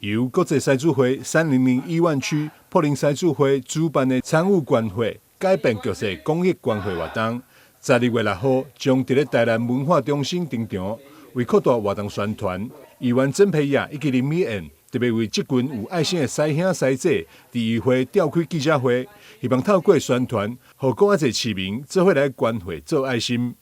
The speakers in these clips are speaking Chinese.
由國際獅子會300億萬區柏林獅子會主辦的產物關會改變角色公益關會活動，12月6號將在台南文化中心登場，為擴大活動宣傳。議員曾培亞以及林美燕特別為這群有愛心的師兄師姐，在議會召開記者會，希望透過宣傳，讓更多市民做伙來關會做愛心。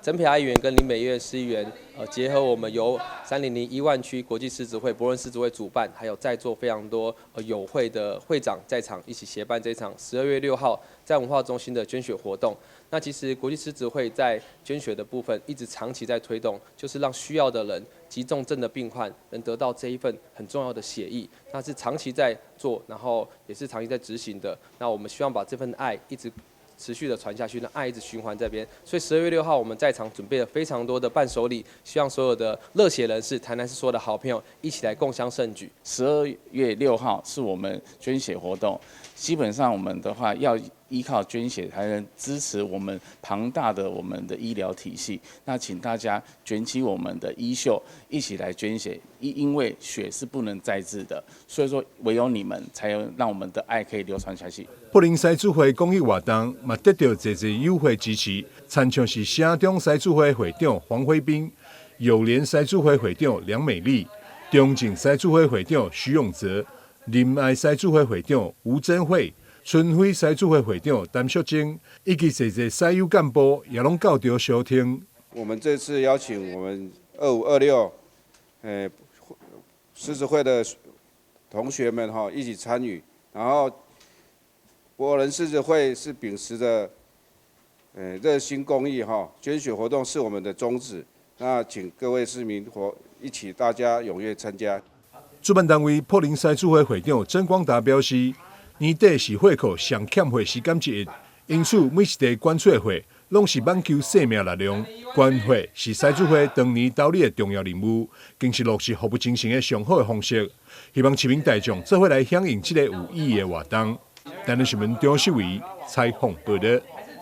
曾培亞議員跟林美燕市議員，結合我們由300億萬區國際獅子會柏林獅子會主辦，還有在座非常多友會的會長在場，一起協辦這場12月6號在文化中心的捐血活動。那其實國際獅子會在捐血的部分一直長期在推動，就是讓需要的人、急重症的病患能得到這一份很重要的血液，那是長期在做，然後也是長期在執行的。那我們希望把這份愛一直持續的傳下去，那愛一直循環這邊。所以12月6號我們在場準備了非常多的伴手禮，希望所有的熱血人士、台南市所有的好朋友一起來共襄盛舉。12月6號是我們捐血活動，基本上我們的話要依靠捐血才能支持我們龐大的我們的醫療體系。那請大家捲起我們的衣袖，一起來捐血。因為血是不能再製的，所以說唯有你們才有讓我們的愛可以流傳下去。柏林獅子會公益活動嘛得到儕儕友會支持，參場是城中獅子會會長黃輝彬、友聯獅子會會長梁美麗、中正獅子會會長徐永澤、仁愛獅子會會長吳珍惠、春暉獅子會會長譚淑貞，以及儕儕獅友幹部也攏到場收聽。我們這次邀請我們2526獅子會的同學們一起參與，然後柏林獅子會是秉持着熱心公益捐血活動是我們的宗旨，那請各位市民一起大家踴躍參加。主辦單位柏林獅子會會長曾光達表示，年底是會課上欠會時間之一，因此每一個關出的會攏是挽救生命力量。關會是獅子會當年導理的重要任務，更是落實服務精神的上好的方式。希望市民大眾做伙來響應這個有意義的活動。台南新聞張秀維採訪報道。